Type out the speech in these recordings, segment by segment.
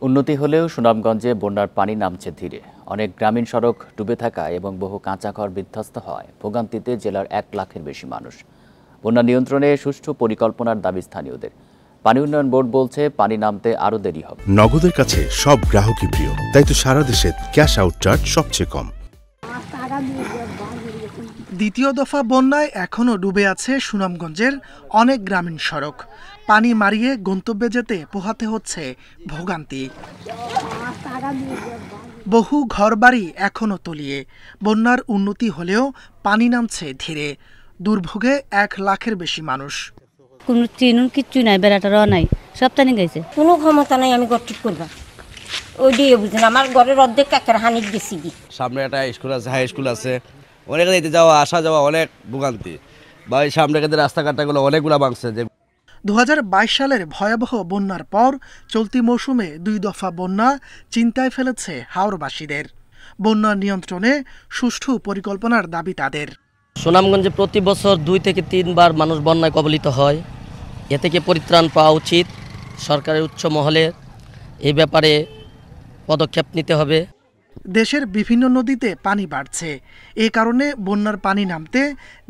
উন্নতি হলেও সুনামগঞ্জে বন্যার পানি নামছে ধীরে। অনেক গ্রামীণ সড়ক ডুবে থাকা এবং বহু কাঁচা ঘর বিধ্বস্ত হয় ভোগান্তিতে জেলার 1 লাখের বেশি মানুষ। বন্যা নিয়ন্ত্রণে সুষ্ঠু পরিকল্পনার দাবি স্থানীয়দের। পানি উন্নয়ন বোর্ড বলছে পানি নামতে আরও দেরি হবে। নগদের কাছে সব গ্রাহকই প্রিয়, তাই তো সারা দেশে ক্যাশ আউট চার্জ সবচেয়ে কম। দ্বিতীয় দফা বন্যায় এখনও ডুবে আছে সুনামগঞ্জের অনেক গ্রামীণ সড়ক। পানি মারিয়ে গন্তব্যে যেতে পোহাতে হচ্ছে ভোগান্তি। বহু ঘরবাড়ি এখনও তলিয়ে। বন্যার উন্নতি হলেও পানি নামছে ধীরে। দুর্ভোগে 1 লাখের বেশি মানুষ। কোনো চিনুন কিচ্ছু নাই, বেড়াটারও নাই, সব টানি গেছে। কোনো ক্ষমতা নাই আমি ঘর ঠিক করবা। ওই দিয়ে বুঝলেন আমার ঘরের অর্ধেক কাকের হানিক গেছি কি। সামনে একটা স্কুল আছে, হাই স্কুল আছে, অনেক যেতে যাওয়া আসা যাওয়া অনেক ভোগান্তি। বা এই সামনে রাস্তাঘাটগুলো অনেকগুলো ভাঙছে। 2022 সালের ভয়াবহ বন্যার পর চলতি মৌসুমে 2 দফা বন্যা চিন্তায় ফেলেছে হাওরবাসীদের। বন্যা নিয়ন্ত্রণে সুষ্ঠু পরিকল্পনার দাবি তাদের। সুনামগঞ্জে প্রতি বছর 2 থেকে 3 বার মানুষ বন্যায় কবলিত হয়। এ থেকে পরিত্রাণ পাওয়া উচিত। সরকারের উচ্চ মহলে এই ব্যাপারে পদক্ষেপ নিতে হবে। দেশের বিভিন্ন নদীতে পানি বাড়ছে। এ কারণে বন্যার পানি নামতে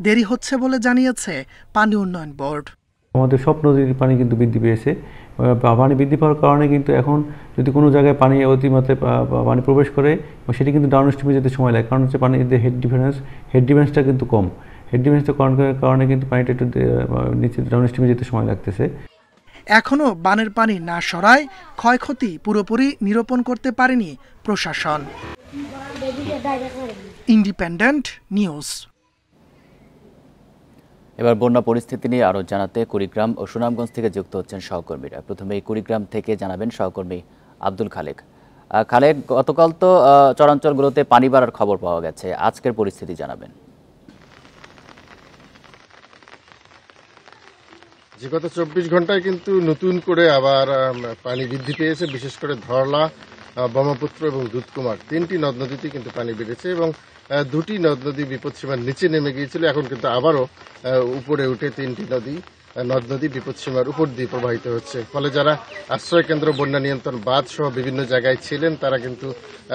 দেরি হচ্ছে বলে জানিয়েছে পানি উন্নয়ন বোর্ড। আমাদের সব নদীর পানি কিন্তু বৃদ্ধি পেয়েছে। পানি বৃদ্ধি পাওয়ার কারণে কিন্তু এখন যদি কোনো জায়গায় পানি অতিমাত্রায় পানি প্রবেশ করে, সেটি কিন্তু ডাউন স্ট্রিমে যেতে সময় লাগে। কারণ হচ্ছে পানির যে হেড ডিফারেন্সটা কিন্তু কম। হেড ডিফারেন্সটা করার কারণে কিন্তু পানিটা একটু নিচে ডাউন স্ট্রিমে যেতে সময় লাগতেছে। এখনও বানের পানি না সরায় ক্ষয়ক্ষতি পুরোপুরি নিরূপণ করতে পারেনি প্রশাসন। Independent news. এবার বন্যা পরিস্থিতি নিয়ে আরও জানাতে কুড়িগ্রাম ও সুনামগঞ্জ থেকে যুক্ত হচ্ছেন সহকর্মীরা। প্রথমে কুড়িগ্রাম থেকে জানাবেন সহকর্মী আব্দুল খালেক। খালেক, গতকাল তো চরাঞ্চলগুলোতে পানি বাড়ার খবর পাওয়া গেছে, আজকের পরিস্থিতি জানাবেন। গত 24 ঘন্টায় কিন্তু নতুন করে আবার পানি বৃদ্ধি পেয়েছে। বিশেষ করে ধরলা, ব্রহ্মপুত্র এবং দুধকুমার 3টি নদ নদীতে কিন্তু পানি বেড়েছে এবং 2টি নদ নদী বিপদসীমার নিচে নেমে গিয়েছিল। এখন কিন্তু আবারও উপরে উঠে 3টি নদ নদী বিপদসীমার উপর দিয়ে প্রবাহিত হচ্ছে। ফলে যারা আশ্রয় কেন্দ্র, বন্যা নিয়ন্ত্রণ বাঁধ সহ বিভিন্ন জায়গায় ছিলেন তারা কিন্তু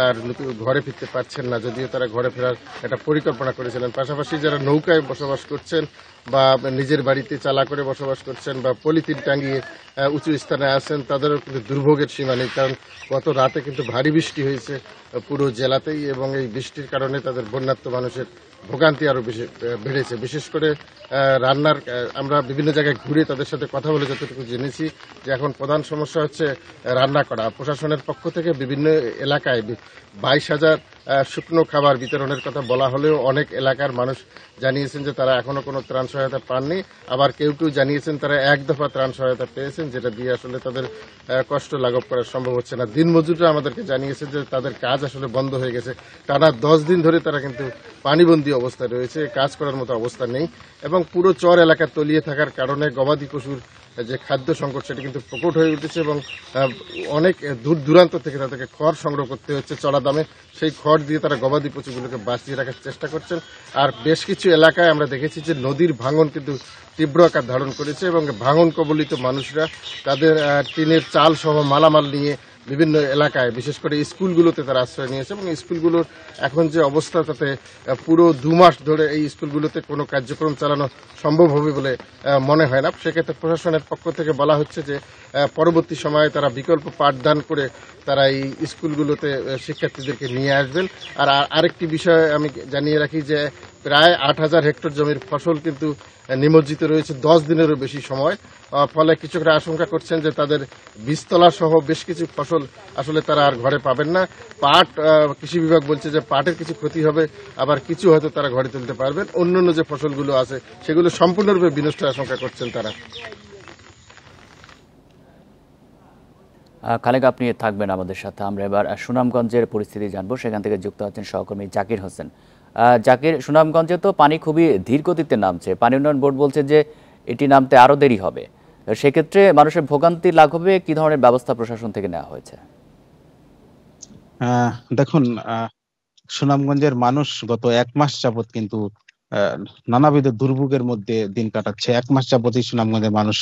আর ঘরে ফিরতে পারছেন না, যদিও তারা ঘরে ফেরার একটা পরিকল্পনা করেছিলেন। পাশাপাশি যারা নৌকায় বসবাস করছেন বা নিজের বাড়িতে চালা করে বসবাস করছেন বা পলিথিন টাঙিয়ে উঁচু স্থানে আছেন, তাদেরও কিন্তু দুর্ভোগের সীমা নেই। কারণ গত রাতে কিন্তু ভারী বৃষ্টি হয়েছে পুরো জেলাতেই এবং এই বৃষ্টির কারণে তাদের বন্যার্ত মানুষের ভোগান্তি আরও বেশি বেড়েছে। বিশেষ করে রান্নার, আমরা বিভিন্ন জায়গায় ঘুরে তাদের সাথে কথা বলে যতটুকু জেনেছি যে এখন প্রধান সমস্যা হচ্ছে রান্না করা। প্রশাসনের পক্ষ থেকে বিভিন্ন এলাকায় 22,000 শুকনো খাবার বিতরণের কথা বলা হলেও অনেক এলাকার মানুষ জানিয়েছেন যে তারা এখনো কোনো ত্রাণ সহায়তা পাননি। আবার কেউ কেউ জানিয়েছেন তারা 1 দফা ত্রাণ সহায়তা পেয়েছেন, যেটা দিয়ে আসলে তাদের কষ্ট লাঘব করা সম্ভব হচ্ছে না। দিনমজুররা আমাদেরকে জানিয়েছে যে তাদের কাজ আসলে বন্ধ হয়ে গেছে। টানা 10 দিন ধরে তারা কিন্তু পানিবন্দী অবস্থায় রয়েছে, কাজ করার মতো অবস্থা নেই এবং পুরো চর এলাকা তলিয়ে থাকার কারণে গবাদি পশুর যে খাদ্য সংকট সেটি কিন্তু প্রকট হয়ে উঠেছে এবং অনেক দূর দূরান্ত থেকে তাদেরকে খড় সংগ্রহ করতে হচ্ছে চড়া দামে। সেই খড় দিয়ে তারা গবাদি পশুগুলোকে বাঁচিয়ে রাখার চেষ্টা করছেন। আর বেশ কিছু এলাকায় আমরা দেখেছি যে নদীর ভাঙন কিন্তু তীব্র আকার ধারণ করেছে এবং ভাঙন কবলিত মানুষরা তাদের টিনের চাল সহ মালামাল নিয়ে বিভিন্ন এলাকায়, বিশেষ করে স্কুলগুলোতে তারা আশ্রয় নিয়েছে এবং স্কুলগুলোর এখন যে অবস্থা, তাতে পুরো 2 মাস ধরে এই স্কুলগুলোতে কোনো কার্যক্রম চালানো সম্ভব হবে বলে মনে হয় না। সেক্ষেত্রে প্রশাসনের পক্ষ থেকে বলা হচ্ছে যে পরবর্তী সময়ে তারা বিকল্প পাঠদান করে তারা এই স্কুলগুলোতে শিক্ষার্থীদেরকে নিয়ে আসবেন। আর আরেকটি বিষয় আমি জানিয়ে রাখি যে প্রায় 8,000 হেক্টর জমির ফসল কিন্তু নিমজ্জিত রয়েছে 10 দিনেরও বেশি সময়। ফলে কৃষকরা আশঙ্কা করছেন যে তাদের বীজতলা সহ বেশ কিছু ফসল আসলে তারা আর ঘরে পাবেন না। পাট, কৃষি বিভাগ বলছে যে পাটের কিছু ক্ষতি হবে, আবার কিছু হয়তো তারা ঘরে তুলতে পারবেন। অন্যান্য যে ফসলগুলো আছে সেগুলো সম্পূর্ণরূপে বিনষ্ট আশঙ্কা করছেন তারা। খালেক, আপনি থাকবেন আমাদের সাথে। আমরা এবার সুনামগঞ্জের পরিস্থিতি জানবো। সেখান থেকে যুক্ত আছেন সহকর্মী জাকির হোসেন। জাকির, সুনামগঞ্জে তো পানি খুবই ধীর গতিতে নামছে। পানি উন্নয়ন বোর্ড বলছে যে এটি নামতে আরও দেরি হবে। সেক্ষেত্রে মানুষের ভোগান্তি লাঘবে কি ধরনের ব্যবস্থা প্রশাসন থেকে নেওয়া হয়েছে? দেখুন, সুনামগঞ্জের মানুষ গত 1 মাস যাবৎ কিন্তু নানাবিধ দুর্ভোগের মধ্যে দিন কাটাচ্ছে। 1 মাস যাবতই সুনামগঞ্জের মানুষ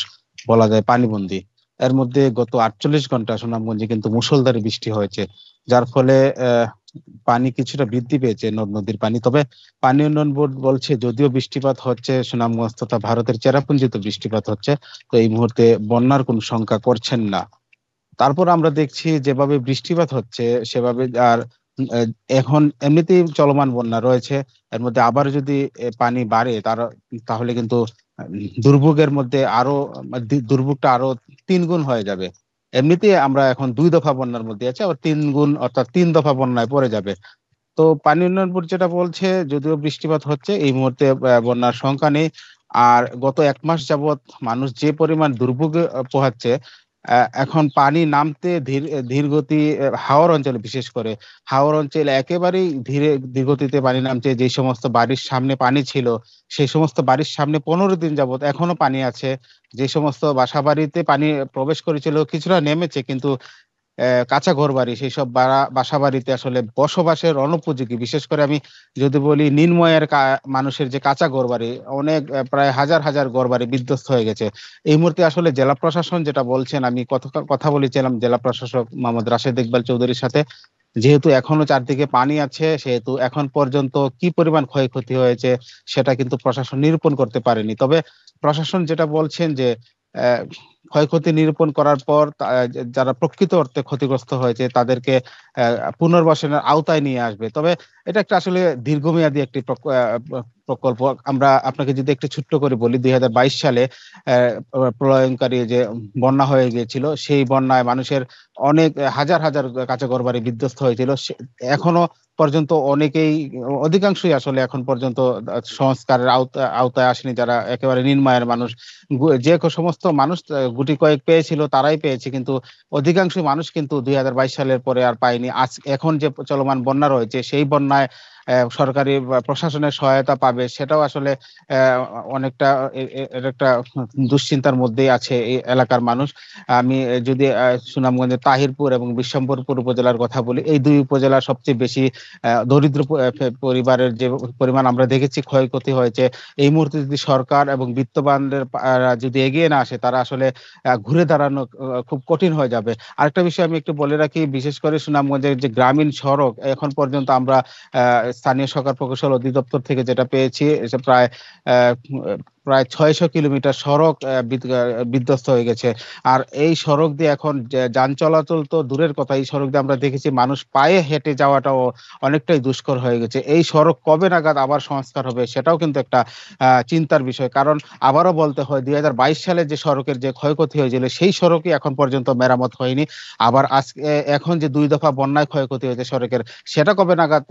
বলা যায় পানিবন্দী। এর মধ্যে গত 48 ঘন্টা সুনামগঞ্জে কিন্তু মুষলধারে বৃষ্টি হয়েছে, যার ফলে পানি কিছুটা বৃদ্ধি পেয়েছে, নদ নদীর পানি। তবে পানি উন্নয়ন বোর্ড বলছে যদিও বৃষ্টিপাত হচ্ছে, সুনামগঞ্জ তথা ভারতের চেরাপুঞ্জিতে বৃষ্টিপাত হচ্ছে, তো এই মুহূর্তে বন্যার কোনো শঙ্কা করছেন না। তারপর আমরা দেখছি যেভাবে বৃষ্টিপাত হচ্ছে সেভাবে আর আহ, এখন এমনিতেই চলমান বন্যা রয়েছে, এর মধ্যে আবার যদি পানি বাড়ে তাহলে কিন্তু দুর্ভোগের মধ্যে আরো দুর্ভোগটা আরো 3 গুণ হয়ে যাবে। এমনিতেই আমরা এখন 2 দফা বন্যার মধ্যে আছি, আবার 3 গুণ অর্থাৎ 3 দফা বন্যায় পড়ে যাবে। তো পানি উন্নয়ন বোর্ড যেটা বলছে যদিও বৃষ্টিপাত হচ্ছে এই মুহূর্তে বন্যার সংখ্যা নেই। আর গত 1 মাস যাবত মানুষ যে পরিমাণ দুর্ভোগে পোহাচ্ছে, এখন পানি নামতে ধীর গতি, হাওর অঞ্চলে বিশেষ করে হাওর অঞ্চলে একেবারেই ধীর গতিতে পানি নামছে। যে সমস্ত বাড়ির সামনে পানি ছিল সেই সমস্ত বাড়ির সামনে 15 দিন যাবত এখনো পানি আছে। যে সমস্ত বাসা বাড়িতে পানি প্রবেশ করেছিল কিছুটা নেমেছে, কিন্তু কাঁচা ঘর বাড়ি সেই সব বাসা বাড়িতে আসলে বসবাসের অনুপযোগী। বিশেষ করে আমি যদি বলি নিম্নয়ের মানুষের যে কাঁচা ঘর বাড়ি, অনেক প্রায় হাজার হাজার ঘর বাড়ি বিধ্বস্ত হয়ে গেছে। এই মুহূর্তে আসলে জেলা প্রশাসন যেটা বলছেন, আমি কথা বলেছিলাম জেলা প্রশাসক মোহাম্মদ রাশেদ ইকবাল চৌধুরীর সাথে, যেহেতু এখনো চারদিকে পানি আছে সেহেতু এখন পর্যন্ত কি পরিমাণ ক্ষয়ক্ষতি হয়েছে সেটা কিন্তু প্রশাসন নিরূপণ করতে পারেনি। তবে প্রশাসন যেটা বলছেন যে আহ, ক্ষয়ক্ষতি নিরূপণ করার পর যারা প্রকৃত অর্থে ক্ষতিগ্রস্ত হয়েছে তাদেরকে পুনর্বাসনের আওতায় নিয়ে আসবে। তবে এটা একটা আসলে দীর্ঘমেয়াদী একটি প্রকল্প। আমরা আপনাকে যদি একটু ছোট্ট করে বলি, 2022 সালে প্রলয়ঙ্কারী যে বন্যা হয়ে গিয়েছিল, সেই বন্যায় মানুষের অনেক হাজার হাজার কাঁচা ঘরবাড়ি বিধ্বস্ত হয়েছিল। এখনো পর্যন্ত অধিকাংশই আসলে এখন পর্যন্ত সংস্কারের আওতায় আসেনি। যারা একেবারে নিম্নআয়ের মানুষ, যে সমস্ত মানুষ গুটি কয়েক পেয়েছিল তারাই পেয়েছে, কিন্তু অধিকাংশ মানুষ কিন্তু 2022 সালের পরে আর পায়নি। এখন যে চলমান বন্যা রয়েছে সেই বন্যায় সরকারি বা প্রশাসনের সহায়তা পাবে সেটাও আসলে অনেকটা একটা দুশ্চিন্তার মধ্যেই আছে এই এলাকার মানুষ। আমি যদি সুনামগঞ্জের তাহিরপুর এবং বিশ্বম্ভরপুর উপজেলার কথা বলি, এই 2 উপজেলা সবচেয়ে বেশি দরিদ্র পরিবারের যে পরিমাণ আমরা দেখেছি ক্ষয়ক্ষতি হয়েছে। এই মুহূর্তে যদি সরকার এবং বিত্তবানদের যদি এগিয়ে না আসে, তারা আসলে ঘুরে দাঁড়ানো খুব কঠিন হয়ে যাবে। আরেকটা বিষয় আমি একটু বলে রাখি, বিশেষ করে সুনামগঞ্জের যে গ্রামীণ সড়ক, এখন পর্যন্ত আমরা স্থানীয় সরকার প্রকৌশল অধিদপ্তর থেকে যেটা পেয়েছি প্রায় 600 কিলোমিটার সড়ক বিধ্বস্ত হয়ে গেছে। আর এই সড়ক দিয়ে এখন যান চলাচল তো দূরের কথা, এই সড়ক দিয়ে আমরা দেখেছি মানুষ পায়ে হেঁটে যাওয়াটাও অনেকটাই দুষ্কর হয়ে গেছে। এই সড়ক কবে নাগাদ আবার সংস্কার হবে সেটাও কিন্তু একটা চিন্তার বিষয়। কারণ আবারও বলতে হয় 2022 সালে যে সড়কের যে ক্ষয়ক্ষতি হয়েছিল সেই সড়কই এখন পর্যন্ত মেরামত হয়নি। আবার আজকে এখন যে 2 দফা বন্যায় ক্ষয়ক্ষতি হয়েছে সড়কের, সেটা কবে নাগাদ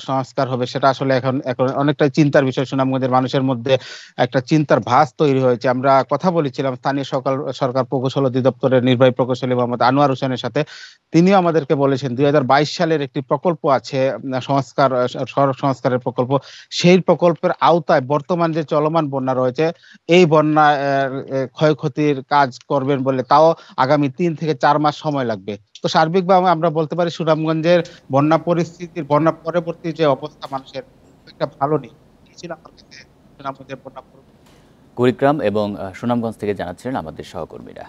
সংস্কার হবে সেটা আসলে এখন অনেকটাই চিন্তার বিষয়। সুনামগঞ্জের মানুষের মধ্যে একটা চিন্তার ভাঁজ তৈরি হয়েছে। আমরা কথা বলেছিলাম স্থানীয় সরকার প্রকৌশল অধিদপ্তরের নির্বাহী প্রকৌশলী মোহাম্মদ আনোয়ার হোসেনের সাথে, তিনিও আমাদেরকে বলেছেন 2022 সালের একটি প্রকল্প আছে সড়ক সংস্কারের প্রকল্প, সেই প্রকল্পের আওতায় বর্তমান যে চলমান বন্যা রয়েছে এই বন্যা ক্ষয়ক্ষতির কাজ করবেন বলে, তাও আগামী 3 থেকে 4 মাস সময় লাগবে। তো সার্বিকভাবে আমরা বলতে পারি সুনামগঞ্জের বন্যা পরবর্তী যে অবস্থা মানুষের একটা ভালো নেই। সুনামগঞ্জের বন্যা কুড়িগ্রাম এবং সুনামগঞ্জ থেকে জানাচ্ছিলেন আমাদের সহকর্মীরা।